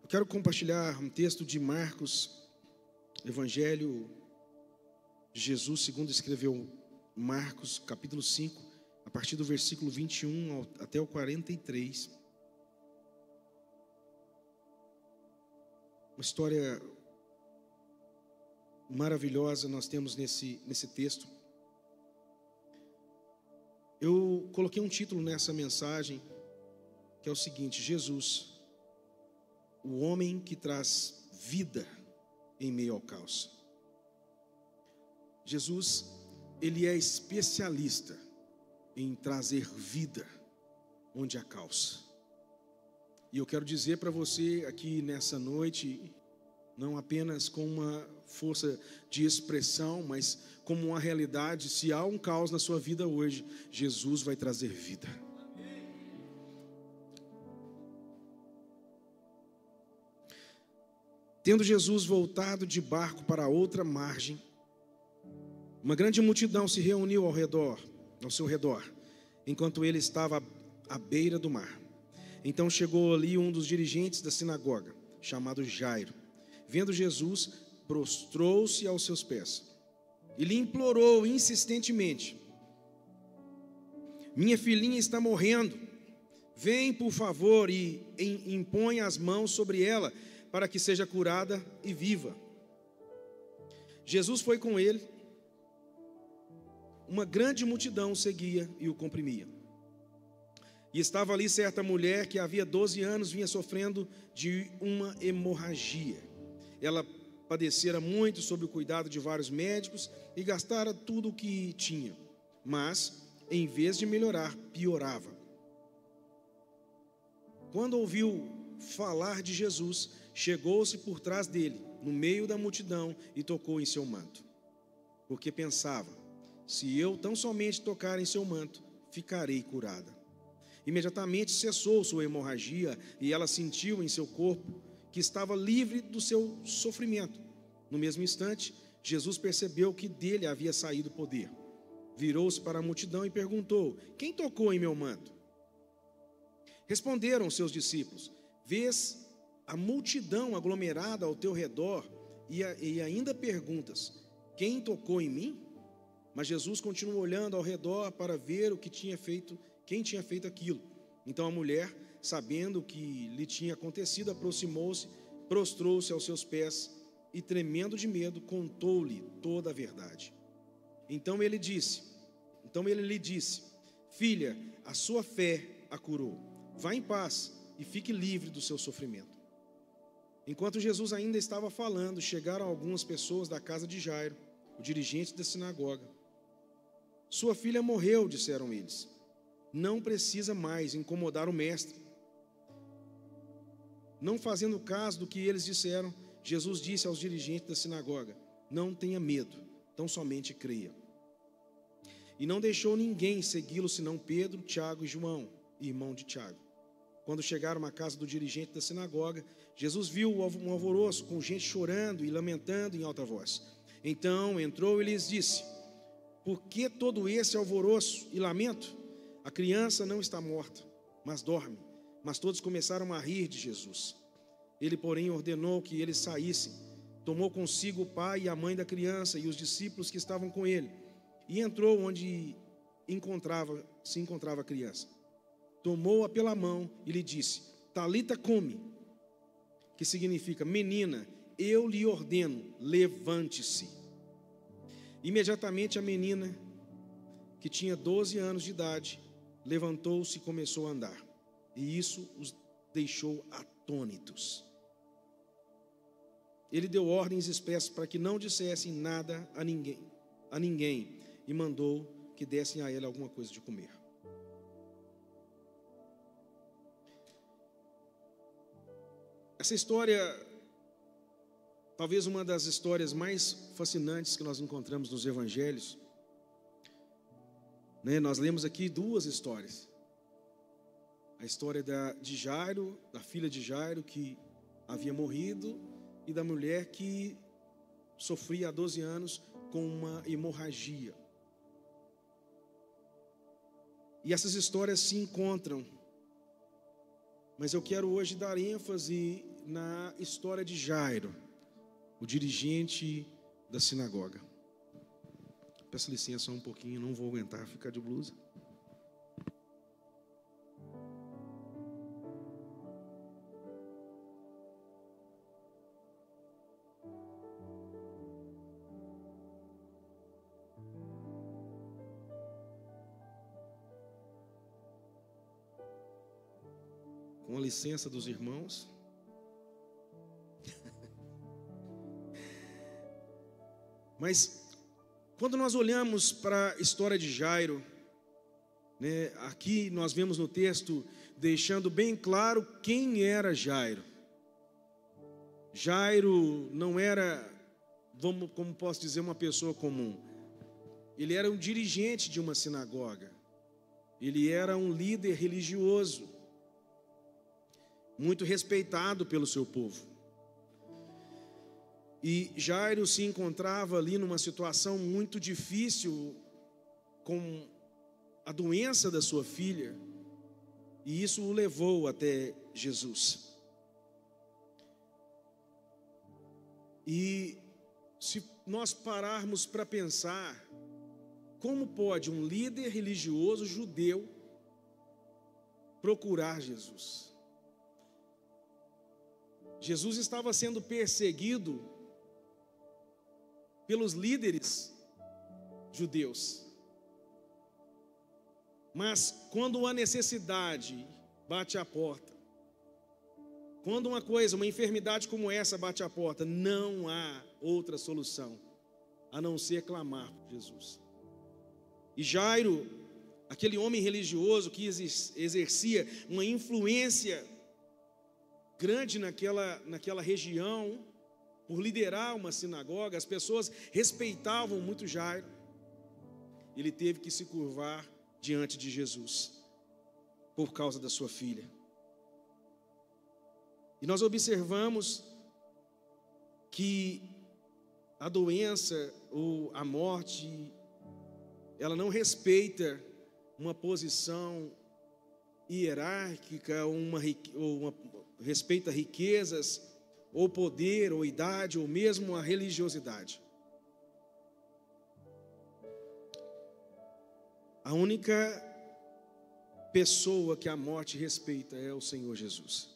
Eu quero compartilhar um texto de Marcos, Evangelho de Jesus, segundo escreveu Marcos, capítulo 5, a partir do versículo 21 até o 43. Uma história maravilhosa nós temos nesse texto. Eu coloquei um título nessa mensagem, que é o seguinte: Jesus, o homem que traz vida em meio ao caos. Jesus, ele é especialista em trazer vida onde há caos. E eu quero dizer para você aqui nessa noite, não apenas com uma força de expressão, mas como uma realidade: se há um caos na sua vida hoje, Jesus vai trazer vida. Tendo Jesus voltado de barco para outra margem, uma grande multidão se reuniu ao seu redor, enquanto ele estava à beira do mar. Então chegou ali um dos dirigentes da sinagoga, chamado Jairo. Vendo Jesus, prostrou-se aos seus pés e lhe implorou insistentemente: minha filhinha está morrendo. Vem, por favor, e impõe as mãos sobre ela, para que seja curada e viva. Jesus foi com ele. Uma grande multidão o seguia e o comprimia. E estava ali certa mulher que havia 12 anos vinha sofrendo de uma hemorragia. Ela padecera muito sob o cuidado de vários médicos e gastara tudo o que tinha, mas, em vez de melhorar, piorava. Quando ouviu falar de Jesus, chegou-se por trás dele, no meio da multidão, e tocou em seu manto, porque pensava: se eu tão somente tocar em seu manto, ficarei curada. Imediatamente cessou sua hemorragia e ela sentiu em seu corpo que estava livre do seu sofrimento. No mesmo instante, Jesus percebeu que dele havia saído poder. Virou-se para a multidão e perguntou: quem tocou em meu manto? Responderam seus discípulos: vês a multidão aglomerada ao teu redor e ainda perguntas: quem tocou em mim? Mas Jesus continuou olhando ao redor para ver o que tinha feito, quem tinha feito aquilo. Então a mulher, sabendo o que lhe tinha acontecido, aproximou-se, prostrou-se aos seus pés e, tremendo de medo, contou-lhe toda a verdade. Então ele lhe disse: filha, a sua fé a curou. Vá em paz e fique livre do seu sofrimento. Enquanto Jesus ainda estava falando, chegaram algumas pessoas da casa de Jairo, o dirigente da sinagoga. Sua filha morreu, disseram eles. Não precisa mais incomodar o mestre. Não fazendo caso do que eles disseram, Jesus disse aos dirigentes da sinagoga: não tenha medo, tão somente creia. E não deixou ninguém segui-lo senão Pedro, Tiago e João, irmão de Tiago. Quando chegaram à casa do dirigente da sinagoga, Jesus viu um alvoroço com gente chorando e lamentando em alta voz. Então entrou e lhes disse: por que todo esse alvoroço e lamento? A criança não está morta, mas dorme. Mas todos começaram a rir de Jesus. Ele, porém, ordenou que eles saíssem. Tomou consigo o pai e a mãe da criança e os discípulos que estavam com ele, e entrou onde se encontrava a criança. Tomou-a pela mão e lhe disse: Talita cumi, que significa: menina, eu lhe ordeno, levante-se. Imediatamente a menina, que tinha 12 anos de idade, levantou-se e começou a andar. E isso os deixou atônitos. Ele deu ordens expressas para que não dissessem nada a ninguém, e mandou que dessem a ela alguma coisa de comer. Essa história, talvez uma das histórias mais fascinantes que nós encontramos nos evangelhos, né? Nós lemos aqui duas histórias. A história de Jairo, da filha de Jairo que havia morrido, e da mulher que sofria há 12 anos com uma hemorragia. E essas histórias se encontram, mas eu quero hoje dar ênfase na história de Jairo, o dirigente da sinagoga. Peço licença um pouquinho, não vou aguentar ficar de blusa. Com a licença dos irmãos. Mas quando nós olhamos para a história de Jairo, né, aqui nós vemos no texto deixando bem claro quem era Jairo. Jairo não era, como posso dizer, uma pessoa comum. Ele era um dirigente de uma sinagoga. Ele era um líder religioso, muito respeitado pelo seu povo. E Jairo se encontrava ali numa situação muito difícil com a doença da sua filha, e isso o levou até Jesus. E se nós pararmos para pensar, como pode um líder religioso judeu procurar Jesus? Jesus estava sendo perseguido pelos líderes judeus. Mas quando a necessidade bate à porta, quando uma enfermidade como essa bate à porta, não há outra solução a não ser clamar por Jesus. E Jairo, aquele homem religioso que exercia uma influência grande naquela região, por liderar uma sinagoga, as pessoas respeitavam muito Jairo. Ele teve que se curvar diante de Jesus por causa da sua filha. E nós observamos que a doença ou a morte, ela não respeita uma posição hierárquica, respeita riquezas, ou poder, ou idade, ou mesmo a religiosidade. A única pessoa que a morte respeita é o Senhor Jesus.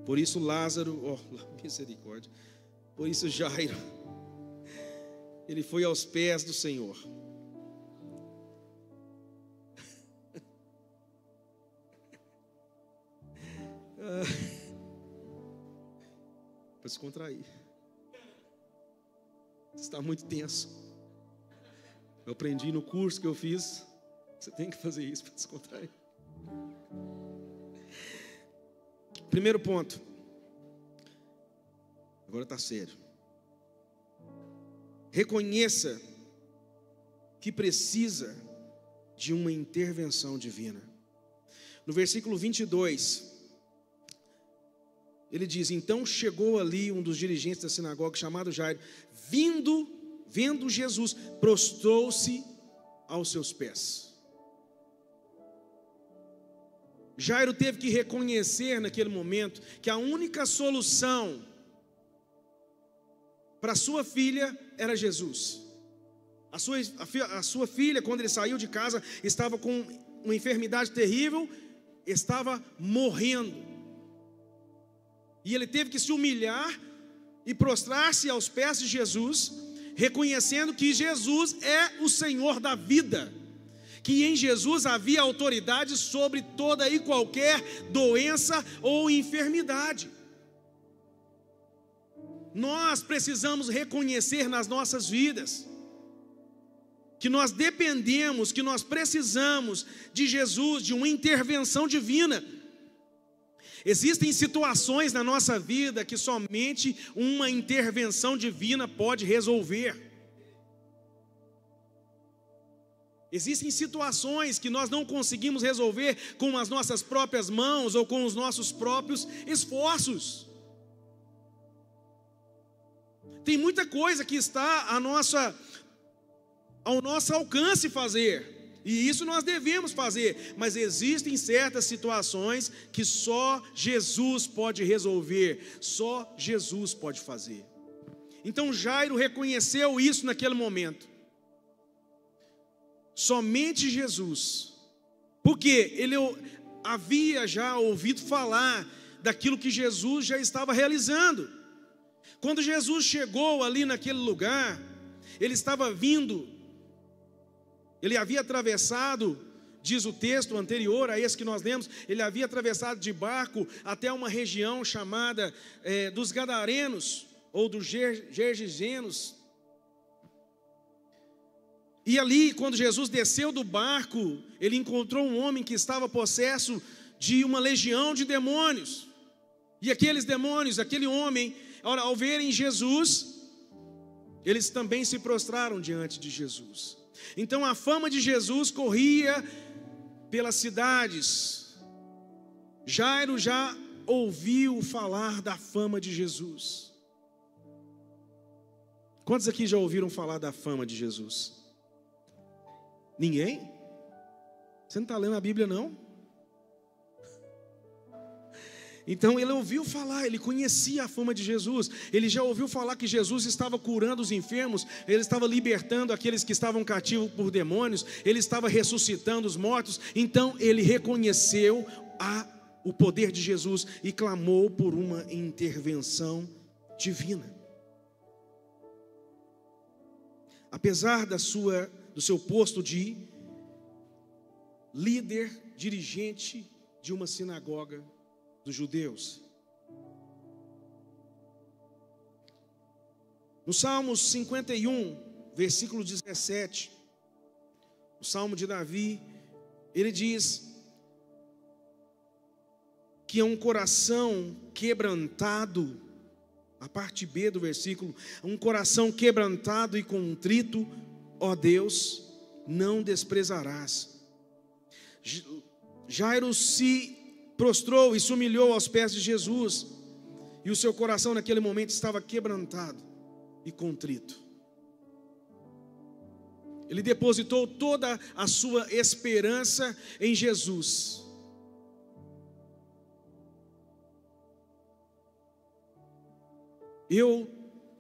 Por isso Lázaro, misericórdia, por isso Jairo, ele foi aos pés do Senhor. Para se contrair. Está muito tenso. Eu aprendi no curso que eu fiz. Você tem que fazer isso para descontrair. Primeiro ponto. Agora está sério. Reconheça que precisa de uma intervenção divina. No versículo 22, ele diz: então chegou ali um dos dirigentes da sinagoga, chamado Jairo, vendo Jesus, prostrou-se aos seus pés. Jairo teve que reconhecer naquele momento que a única solução para sua filha era Jesus. A sua filha, quando ele saiu de casa, estava com uma enfermidade terrível, estava morrendo. E ele teve que se humilhar e prostrar-se aos pés de Jesus, reconhecendo que Jesus é o Senhor da vida, que em Jesus havia autoridade sobre toda e qualquer doença ou enfermidade. Nós precisamos reconhecer nas nossas vidas que nós dependemos, que nós precisamos de Jesus, de uma intervenção divina. Existem situações na nossa vida que somente uma intervenção divina pode resolver. Existem situações que nós não conseguimos resolver com as nossas próprias mãos ou com os nossos próprios esforços. Tem muita coisa que está ao nosso alcance fazer, E isso nós devemos fazer, mas existem certas situações que só Jesus pode resolver, só Jesus pode fazer. Então Jairo reconheceu isso naquele momento. Somente Jesus, porque ele havia já ouvido falar daquilo que Jesus já estava realizando. Quando Jesus chegou ali naquele lugar, ele estava vindo, ele havia atravessado, diz o texto anterior a esse que nós lemos, ele havia atravessado de barco até uma região chamada dos Gadarenos, ou dos Gergesenos. E ali, quando Jesus desceu do barco, ele encontrou um homem que estava possesso de uma legião de demônios. E aqueles demônios, aquele homem, ao verem Jesus, eles também se prostraram diante de Jesus. Então a fama de Jesus corria pelas cidades. Jairo já ouviu falar da fama de Jesus. Quantos aqui já ouviram falar da fama de Jesus? Ninguém? Você não está lendo a Bíblia, não? Então ele ouviu falar, ele conhecia a fama de Jesus. Ele já ouviu falar que Jesus estava curando os enfermos, ele estava libertando aqueles que estavam cativos por demônios, ele estava ressuscitando os mortos. Então ele reconheceu o poder de Jesus e clamou por uma intervenção divina. Apesar do seu posto de líder, dirigente de uma sinagoga dos judeus. No Salmo 51, versículo 17, o Salmo de Davi, ele diz que é um coração quebrantado, a parte B do versículo, um coração quebrantado e contrito, ó Deus, não desprezarás. Jairo se prostrou e se humilhou aos pés de Jesus, e o seu coração naquele momento estava quebrantado e contrito. Ele depositou toda a sua esperança em Jesus. Eu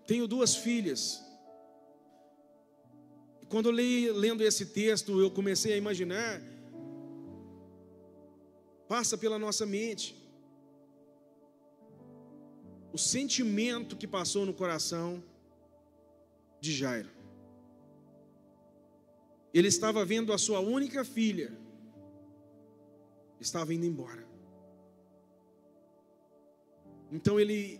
tenho 2 filhas. Quando eu lendo esse texto, eu comecei a imaginar, passa pela nossa mente, o sentimento que passou no coração de Jairo. Ele estava vendo a sua única filha, estava indo embora. Então ele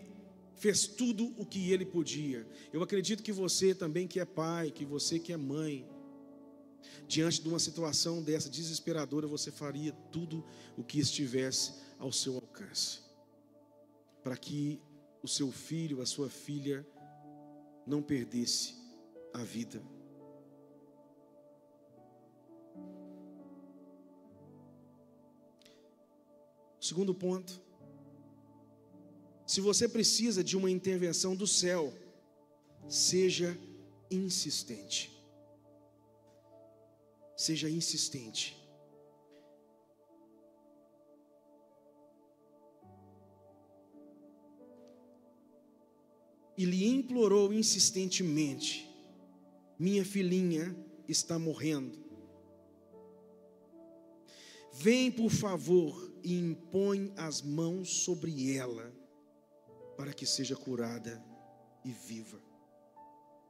fez tudo o que ele podia. Eu acredito que você também que é pai, que você que é mãe, diante de uma situação dessa desesperadora, você faria tudo o que estivesse ao seu alcance, para que o seu filho, a sua filha, não perdesse a vida. Segundo ponto: se você precisa de uma intervenção do céu, seja insistente. Seja insistente. E lhe implorou insistentemente: minha filhinha está morrendo. Vem, por favor, e impõe as mãos sobre ela, para que seja curada e viva.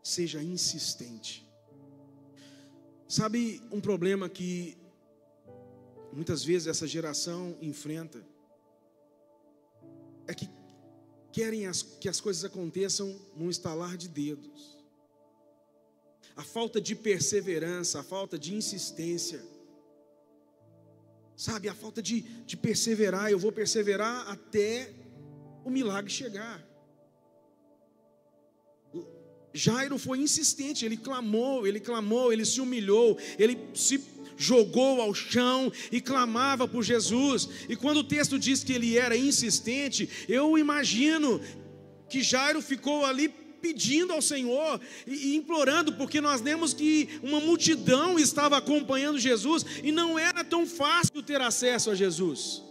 Seja insistente. Sabe um problema que muitas vezes essa geração enfrenta? É que querem que as coisas aconteçam num estalar de dedos. A falta de perseverança, a falta de insistência. Sabe, a falta de perseverar. Eu vou perseverar até o milagre chegar. Jairo foi insistente, ele clamou, ele se humilhou, ele se jogou ao chão e clamava por Jesus. E quando o texto diz que ele era insistente, eu imagino que Jairo ficou ali pedindo ao Senhor e implorando, porque nós lemos que uma multidão estava acompanhando Jesus e não era tão fácil ter acesso a Jesus.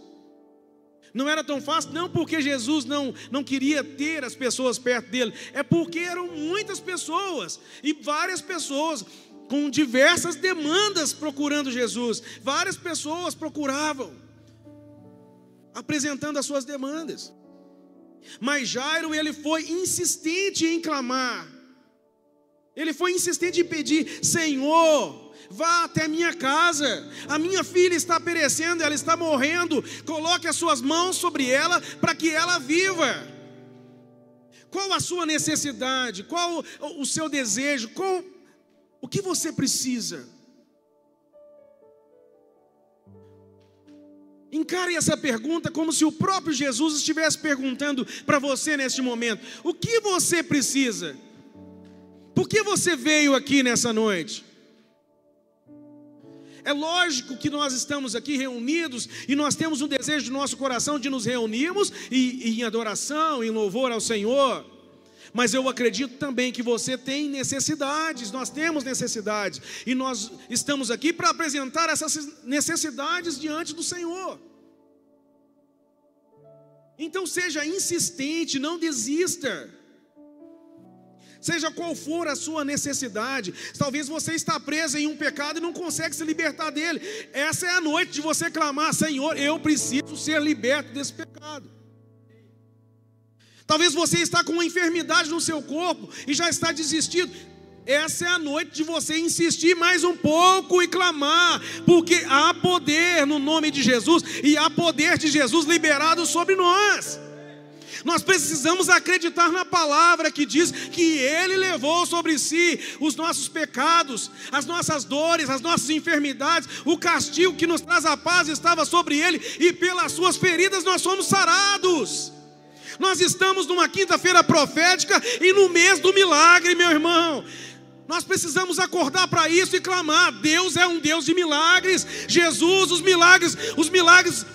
Não era tão fácil, não porque Jesus não queria ter as pessoas perto dele, é porque eram muitas pessoas e várias pessoas com diversas demandas procurando Jesus. Várias pessoas procuravam, apresentando as suas demandas. Mas Jairo, ele foi insistente em clamar. Ele foi insistente em pedir: Senhor, vá até a minha casa, a minha filha está perecendo, ela está morrendo, coloque as suas mãos sobre ela, para que ela viva. Qual a sua necessidade? Qual o seu desejo? O que você precisa? Encare essa pergunta como se o próprio Jesus estivesse perguntando para você neste momento: o que você precisa? Por que você veio aqui nessa noite? É lógico que nós estamos aqui reunidos e nós temos um desejo do nosso coração de nos reunirmos e em adoração, em louvor ao Senhor. Mas eu acredito também que você tem necessidades, nós temos necessidades, e nós estamos aqui para apresentar essas necessidades diante do Senhor. Então seja insistente, não desista. Seja qual for a sua necessidade. Talvez você está preso em um pecado e não consegue se libertar dele. Essa é a noite de você clamar: Senhor, eu preciso ser liberto desse pecado. Talvez você está com uma enfermidade no seu corpo e já está desistido. Essa é a noite de você insistir mais um pouco e clamar, porque há poder no nome de Jesus, e há poder de Jesus liberado sobre nós. Nós precisamos acreditar na palavra que diz que Ele levou sobre si os nossos pecados, as nossas dores, as nossas enfermidades. O castigo que nos traz a paz estava sobre Ele, e pelas suas feridas nós somos sarados. Nós estamos numa quinta-feira profética e no mês do milagre, meu irmão. Nós precisamos acordar para isso e clamar: Deus é um Deus de milagres. Jesus, os milagres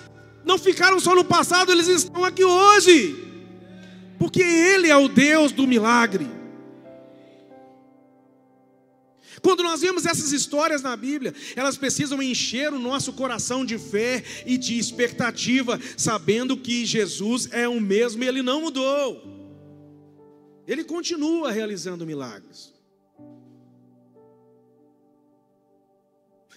não ficaram só no passado, eles estão aqui hoje, porque Ele é o Deus do milagre. Quando nós vemos essas histórias na Bíblia, elas precisam encher o nosso coração de fé e de expectativa, sabendo que Jesus é o mesmo e Ele não mudou. Ele continua realizando milagres.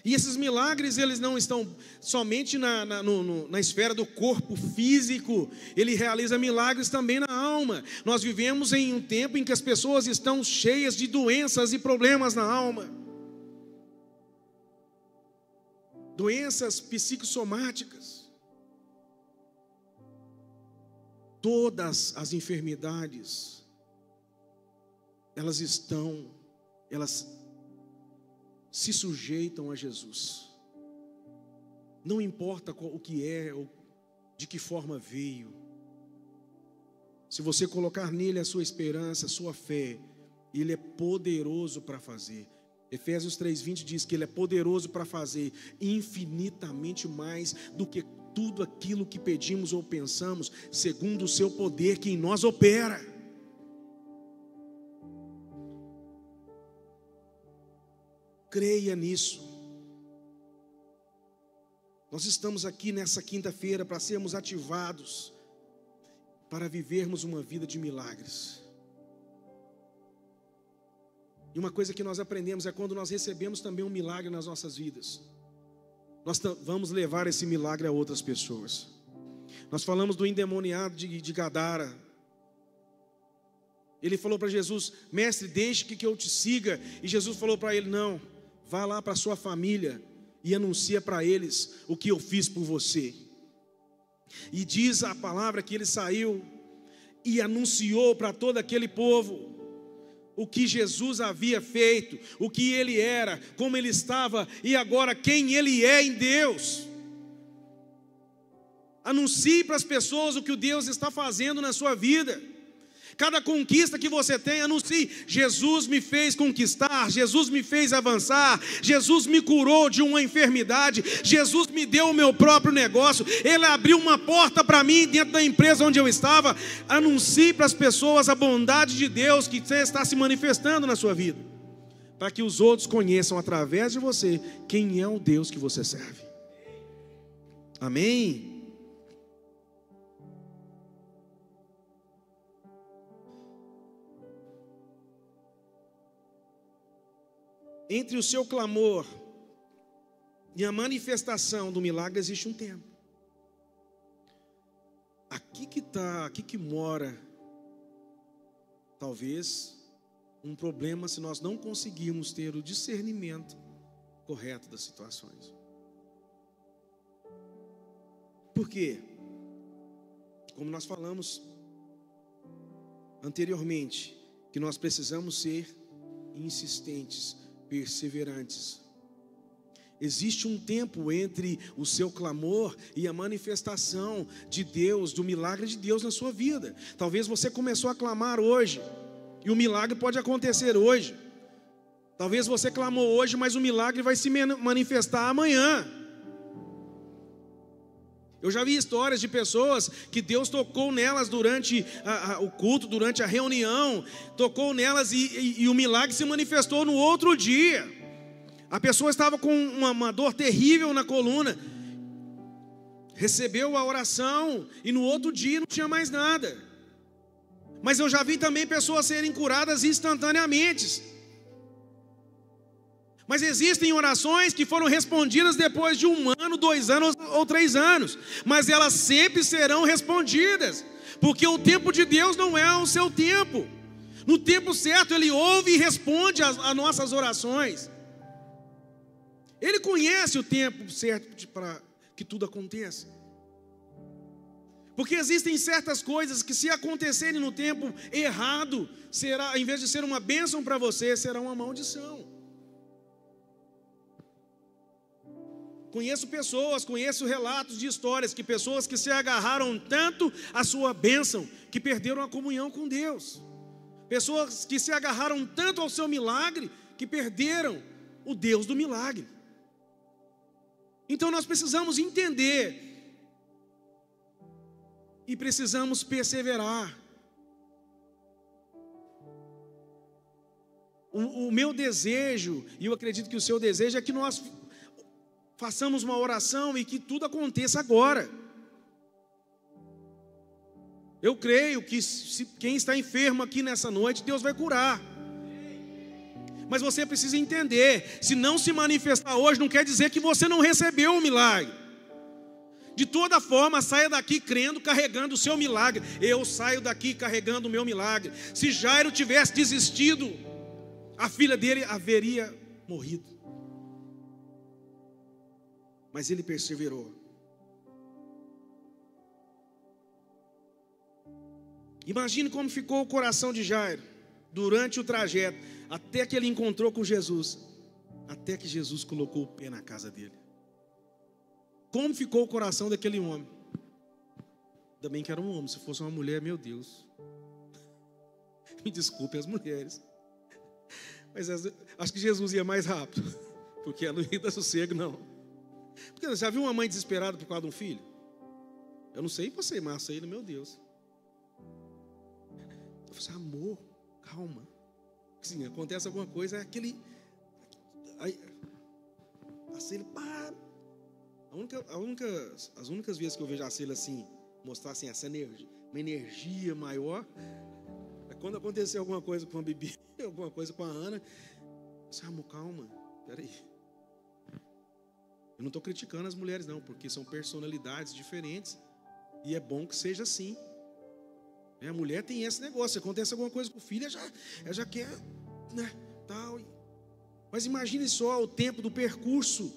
E esses milagres, eles não estão somente na esfera do corpo físico. Ele realiza milagres também na alma. Nós vivemos em um tempo em que as pessoas estão cheias de doenças e problemas na alma. Doenças psicossomáticas. Todas as enfermidades, elas se sujeitam a Jesus. Não importa o que é ou de que forma veio. Se você colocar nele a sua esperança, a sua fé, Ele é poderoso para fazer. Efésios 3:20 diz que Ele é poderoso para fazer infinitamente mais do que tudo aquilo que pedimos ou pensamos, segundo o seu poder que em nós opera. Creia nisso. Nós estamos aqui nessa quinta-feira para sermos ativados, para vivermos uma vida de milagres. E uma coisa que nós aprendemos é quando nós recebemos também um milagre nas nossas vidas, nós vamos levar esse milagre a outras pessoas. Nós falamos do endemoniado de Gadara. Ele falou para Jesus: mestre, deixe que eu te siga. E Jesus falou para ele: não, vá lá para a sua família e anuncia para eles o que eu fiz por você. E diz a palavra que ele saiu e anunciou para todo aquele povo o que Jesus havia feito, o que ele era, como ele estava e agora quem ele é em Deus. Anuncie para as pessoas o que o Deus está fazendo na sua vida. Cada conquista que você tem, anuncie: Jesus me fez conquistar, Jesus me fez avançar, Jesus me curou de uma enfermidade, Jesus me deu o meu próprio negócio, Ele abriu uma porta para mim dentro da empresa onde eu estava. Anuncie para as pessoas a bondade de Deus que está se manifestando na sua vida, para que os outros conheçam através de você quem é o Deus que você serve. Amém? Entre o seu clamor e a manifestação do milagre existe um tempo. Aqui que mora, talvez, um problema se nós não conseguirmos ter o discernimento correto das situações. Por quê? Como nós falamos anteriormente, que nós precisamos ser insistentes, perseverantes. Existe um tempo entre o seu clamor e a manifestação de Deus, do milagre de Deus na sua vida. Talvez você começou a clamar hoje, e o milagre pode acontecer hoje. Talvez você clamou hoje, mas o milagre vai se manifestar amanhã. Eu já vi histórias de pessoas que Deus tocou nelas durante o culto, durante a reunião, tocou nelas e o milagre se manifestou no outro dia. A pessoa estava com uma dor terrível na coluna, recebeu a oração e no outro dia não tinha mais nada. Mas eu já vi também pessoas serem curadas instantaneamente. Mas existem orações que foram respondidas depois de 1 ano, 2 anos ou 3 anos. Mas elas sempre serão respondidas, porque o tempo de Deus não é o seu tempo. No tempo certo Ele ouve e responde às nossas orações. Ele conhece o tempo certo para que tudo aconteça. Porque existem certas coisas que, se acontecerem no tempo errado, será, em vez de ser uma bênção para você, será uma maldição. Conheço relatos de histórias que pessoas que se agarraram tanto à sua bênção que perderam a comunhão com Deus. Pessoas que se agarraram tanto ao seu milagre que perderam o Deus do milagre. Então nós precisamos entender e precisamos perseverar. O meu desejo, e eu acredito que o seu desejo, é que nós façamos uma oração e que tudo aconteça agora. Eu creio que quem está enfermo aqui nessa noite, Deus vai curar. Mas você precisa entender, se não se manifestar hoje, não quer dizer que você não recebeu o milagre. De toda forma, saia daqui crendo, carregando o seu milagre. Eu saio daqui carregando o meu milagre. Se Jairo tivesse desistido, a filha dele haveria morrido. Mas ele perseverou. Imagine como ficou o coração de Jairo durante o trajeto, até que ele encontrou com Jesus, até que Jesus colocou o pé na casa dele. Como ficou o coração daquele homem? Ainda bem que era um homem, se fosse uma mulher, meu Deus. Me desculpe as mulheres, mas acho que Jesus ia mais rápido, porque ela não ia dar sossego, não. Porque você já viu uma mãe desesperada por causa de um filho? Eu não sei você, mas aí, meu Deus. Eu falei, amor, calma. Assim, acontece alguma coisa, é aquele. Aí, assim, ele para. As únicas vezes que eu vejo a Cela assim, mostrar assim, essa energia, uma energia maior, é quando aconteceu alguma coisa com a Bibi, alguma coisa com a Ana. Eu falei, amor, calma, peraí. Eu não estou criticando as mulheres não, porque são personalidades diferentes, e é bom que seja assim. A mulher tem esse negócio, se acontece alguma coisa com o filho, ela já quer, né, tal. Mas imagine só o tempo do percurso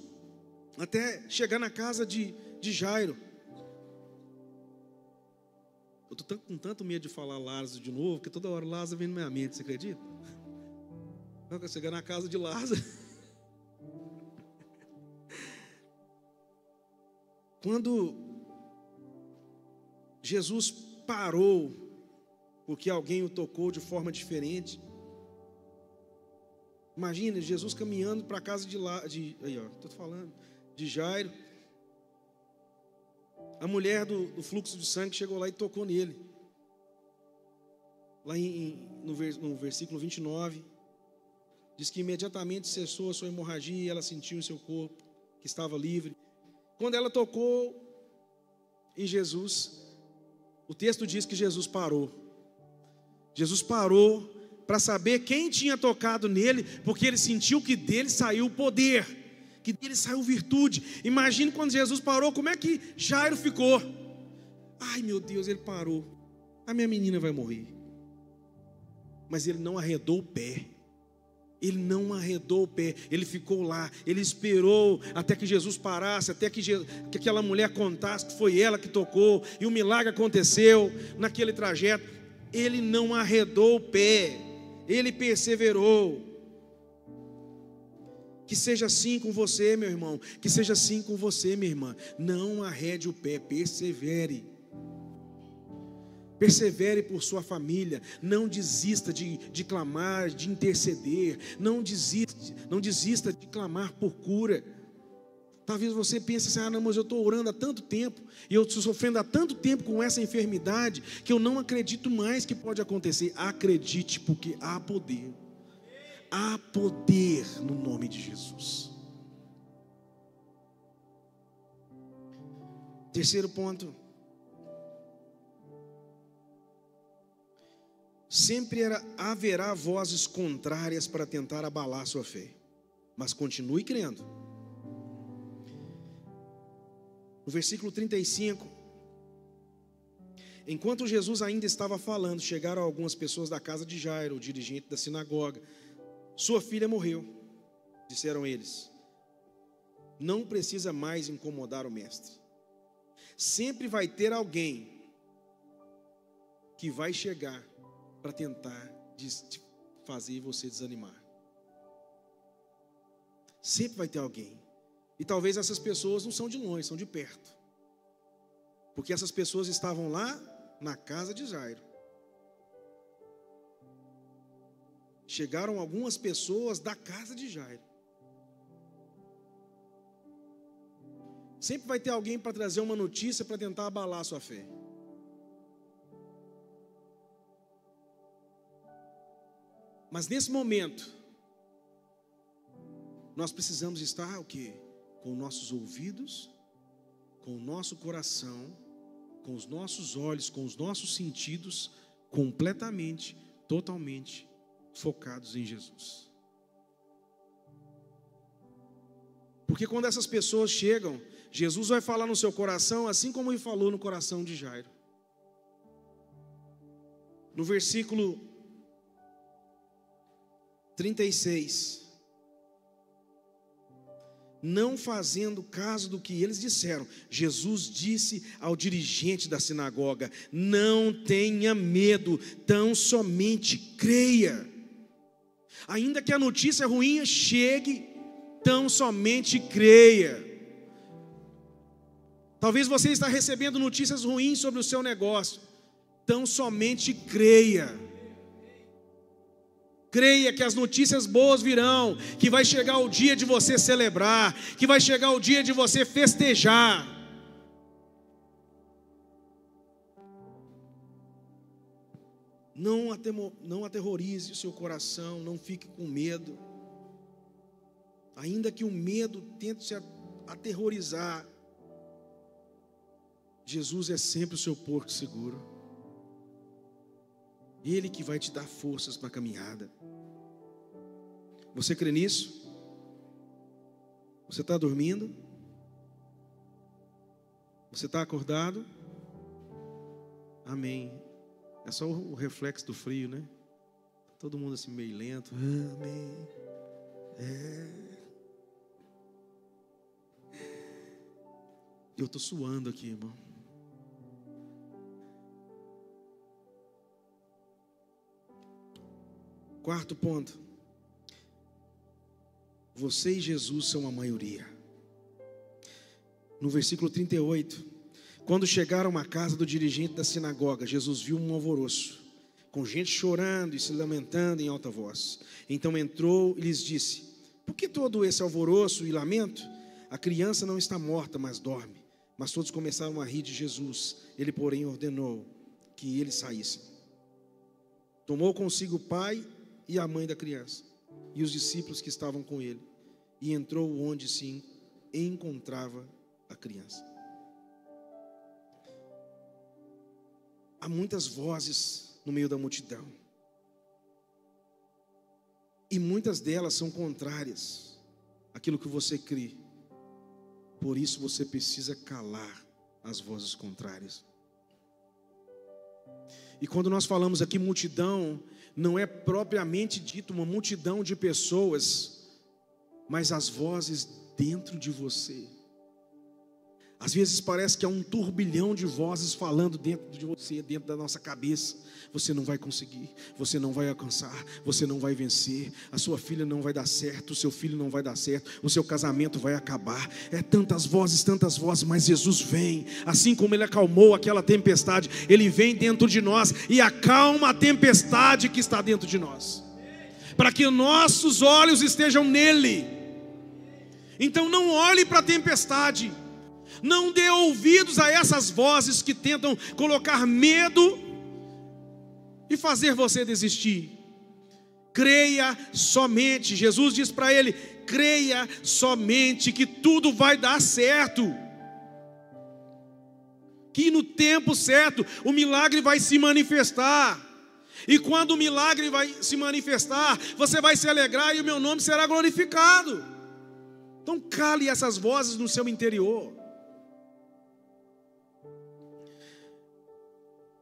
até chegar na casa de Jairo. Eu estou com tanto medo de falar Lázaro de novo, que toda hora Lázaro vem na minha mente, você acredita? Eu chegar na casa de Lázaro. Quando Jesus parou porque alguém o tocou de forma diferente. Imagina Jesus caminhando para a casa de Jairo. A mulher do fluxo de sangue chegou lá e tocou nele. Lá no versículo 29, diz que imediatamente cessou a sua hemorragia e ela sentiu em seu corpo que estava livre. Quando ela tocou em Jesus, o texto diz que Jesus parou. Jesus parou para saber quem tinha tocado nele, porque ele sentiu que dele saiu poder, que dele saiu virtude. Imagine quando Jesus parou, como é que Jairo ficou? Ai meu Deus, ele parou, a minha menina vai morrer. Mas ele não arredou o pé. Ele não arredou o pé, ele ficou lá, ele esperou até que Jesus parasse, até que aquela mulher contasse que foi ela que tocou, e o milagre aconteceu naquele trajeto. Ele não arredou o pé, ele perseverou. Que seja assim com você, meu irmão, que seja assim com você, minha irmã. Não arrede o pé, persevere. Persevere por sua família, não desista de clamar, de interceder, não desista de clamar por cura. Talvez você pense assim, não, mas eu estou orando há tanto tempo, e eu estou sofrendo há tanto tempo com essa enfermidade, que eu não acredito mais que pode acontecer. Acredite, porque há poder no nome de Jesus. Terceiro ponto. Sempre haverá vozes contrárias para tentar abalar sua fé, mas continue crendo. No versículo 35, enquanto Jesus ainda estava falando, chegaram algumas pessoas da casa de Jairo, o dirigente da sinagoga. Sua filha morreu, disseram eles. Não precisa mais incomodar o mestre. Sempre vai ter alguém que vai chegar para tentar fazer você desanimar. Sempre vai ter alguém. E talvez essas pessoas não são de longe, são de perto. Porque essas pessoas estavam lá na casa de Jairo. Chegaram algumas pessoas da casa de Jairo. Sempre vai ter alguém para trazer uma notícia para tentar abalar a sua fé. Mas nesse momento, nós precisamos estar o quê? Com nossos ouvidos, com o nosso coração, com os nossos olhos, com os nossos sentidos, completamente, totalmente focados em Jesus. Porque quando essas pessoas chegam, Jesus vai falar no seu coração, assim como ele falou no coração de Jairo. No versículo 36, não fazendo caso do que eles disseram, Jesus disse ao dirigente da sinagoga: não tenha medo, tão somente creia. Ainda que a notícia ruim chegue, tão somente creia. Talvez você está recebendo notícias ruins sobre o seu negócio, tão somente creia. Creia que as notícias boas virão, que vai chegar o dia de você celebrar, que vai chegar o dia de você festejar. Não aterrorize o seu coração, não fique com medo. Ainda que o medo tente se aterrorizar, Jesus é sempre o seu porto seguro. Ele que vai te dar forças na caminhada. Você crê nisso? Você está dormindo? Você está acordado? Amém. É só o reflexo do frio, né? Todo mundo assim meio lento. Amém. Eu estou suando aqui, irmão. Quarto ponto. Você e Jesus são a maioria. No versículo 38, quando chegaram à casa do dirigente da sinagoga, Jesus viu um alvoroço, com gente chorando e se lamentando em alta voz. Então entrou e lhes disse: por que todo esse alvoroço e lamento? A criança não está morta, mas dorme. Mas todos começaram a rir de Jesus. Ele, porém, ordenou que eles saíssem. Tomou consigo o pai e a mãe da criança e os discípulos que estavam com ele, e entrou onde se encontrava a criança. Há muitas vozes no meio da multidão, e muitas delas são contrárias àquilo que você crê. Por isso você precisa calar as vozes contrárias. E quando nós falamos aqui multidão, não é propriamente dito uma multidão de pessoas, mas as vozes dentro de você. Às vezes parece que há um turbilhão de vozes falando dentro de você, dentro da nossa cabeça. Você não vai conseguir, você não vai alcançar, você não vai vencer, a sua filha não vai dar certo, o seu filho não vai dar certo, o seu casamento vai acabar. É tantas vozes, mas Jesus vem, assim como Ele acalmou aquela tempestade, Ele vem dentro de nós e acalma a tempestade que está dentro de nós, para que nossos olhos estejam nele. Então não olhe para a tempestade, não dê ouvidos a essas vozes que tentam colocar medo e fazer você desistir. Creia somente. Jesus diz para ele: creia somente que tudo vai dar certo, que no tempo certo o milagre vai se manifestar. E quando o milagre vai se manifestar, você vai se alegrar e o meu nome será glorificado. Então cale essas vozes no seu interior.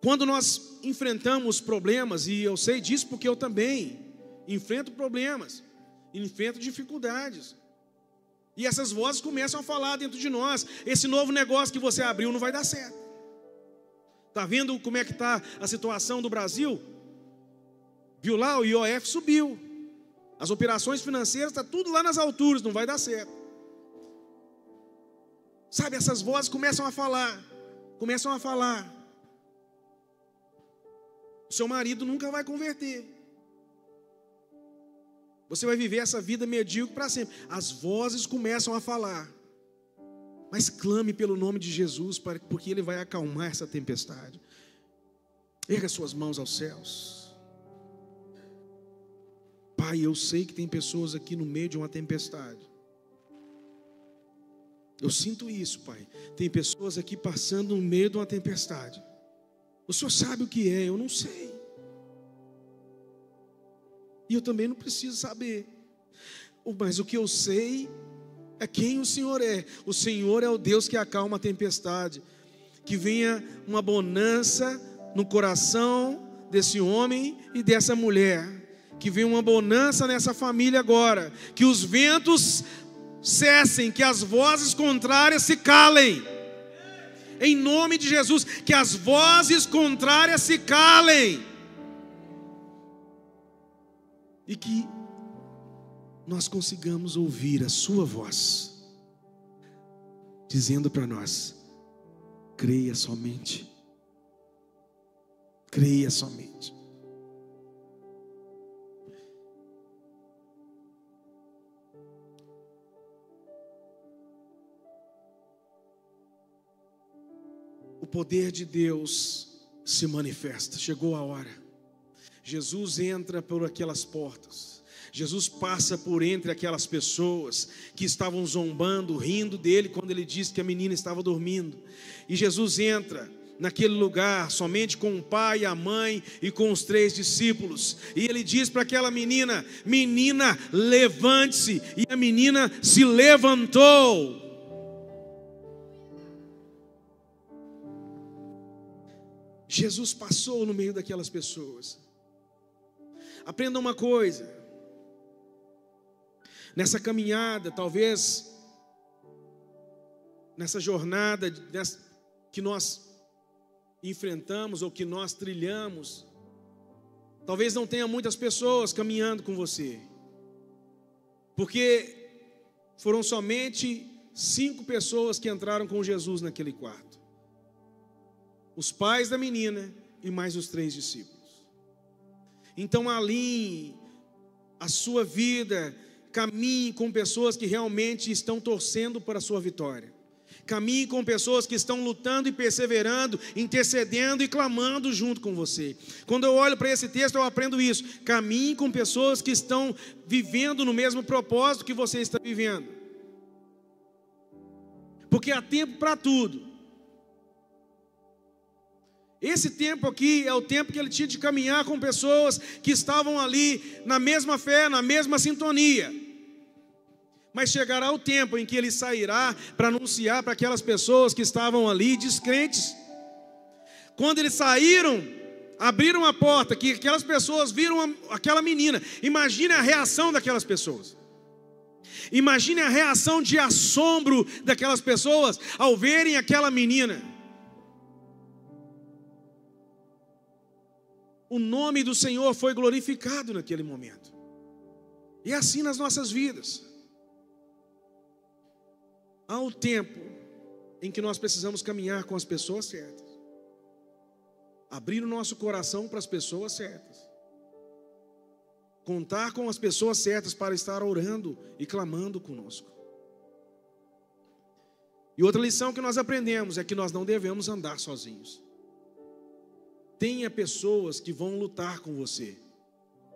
Quando nós enfrentamos problemas, e eu sei disso porque eu também enfrento problemas, enfrento dificuldades, e essas vozes começam a falar dentro de nós: esse novo negócio que você abriu não vai dar certo. Está vendo como é que está a situação do Brasil? Viu lá, o IOF subiu, as operações financeiras, está tudo lá nas alturas, não vai dar certo. Sabe, essas vozes começam a falar. Seu marido nunca vai converter. Você vai viver essa vida medíocre para sempre. As vozes começam a falar. Mas clame pelo nome de Jesus, porque Ele vai acalmar essa tempestade. Erga suas mãos aos céus. Pai, eu sei que tem pessoas aqui no meio de uma tempestade. Eu sinto isso, Pai. Tem pessoas aqui passando no meio de uma tempestade. O Senhor sabe o que é, eu não sei. E eu também não preciso saber. Mas o que eu sei é quem o Senhor é. O Senhor é o Deus que acalma a tempestade. Que venha uma bonança no coração desse homem e dessa mulher. Que venha uma bonança nessa família agora. Que os ventos cessem, que as vozes contrárias se calem. Em nome de Jesus, que as vozes contrárias se calem. E que nós consigamos ouvir a sua voz, dizendo para nós: creia somente. Creia somente. O poder de Deus se manifesta. Chegou a hora. Jesus entra por aquelas portas. Jesus passa por entre aquelas pessoas que estavam zombando, rindo dele quando ele disse que a menina estava dormindo. E Jesus entra naquele lugar somente com o pai, a mãe e com os 3 discípulos. E ele diz para aquela menina: menina, levante-se. E a menina se levantou. Jesus passou no meio daquelas pessoas. Aprenda uma coisa: nessa caminhada, talvez nessa jornada que nós enfrentamos ou que nós trilhamos, talvez não tenha muitas pessoas caminhando com você, porque foram somente 5 pessoas que entraram com Jesus naquele quarto: os pais da menina e mais os 3 discípulos. Então alinhe a sua vida, caminhe com pessoas que realmente estão torcendo para a sua vitória. Caminhe com pessoas que estão lutando e perseverando, intercedendo e clamando junto com você. Quando eu olho para esse texto, eu aprendo isso. Caminhe com pessoas que estão vivendo no mesmo propósito que você está vivendo. Porque há tempo para tudo. Esse tempo aqui é o tempo que ele tinha de caminhar com pessoas que estavam ali na mesma fé, na mesma sintonia. Mas chegará o tempo em que ele sairá para anunciar para aquelas pessoas que estavam ali descrentes. Quando eles saíram, abriram a porta, que aquelas pessoas viram aquela menina. Imagine a reação daquelas pessoas. Imagine a reação de assombro daquelas pessoas ao verem aquela menina. O nome do Senhor foi glorificado naquele momento. E é assim nas nossas vidas. Há um tempo em que nós precisamos caminhar com as pessoas certas. Abrir o nosso coração para as pessoas certas. Contar com as pessoas certas para estar orando e clamando conosco. E outra lição que nós aprendemos é que nós não devemos andar sozinhos. Tenha pessoas que vão lutar com você.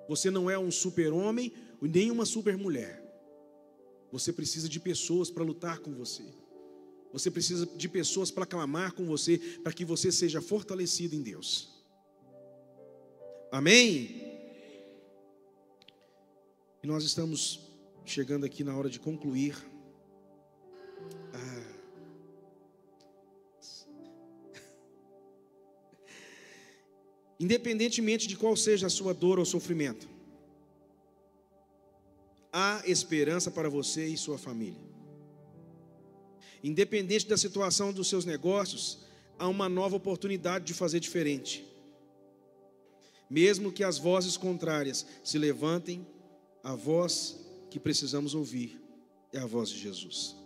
Você não é um super-homem nem uma super-mulher. Você precisa de pessoas para lutar com você. Você precisa de pessoas para clamar com você, para que você seja fortalecido em Deus. Amém? E nós estamos chegando aqui na hora de concluir. Independentemente de qual seja a sua dor ou sofrimento, há esperança para você e sua família. Independente da situação dos seus negócios, há uma nova oportunidade de fazer diferente. Mesmo que as vozes contrárias se levantem, a voz que precisamos ouvir é a voz de Jesus.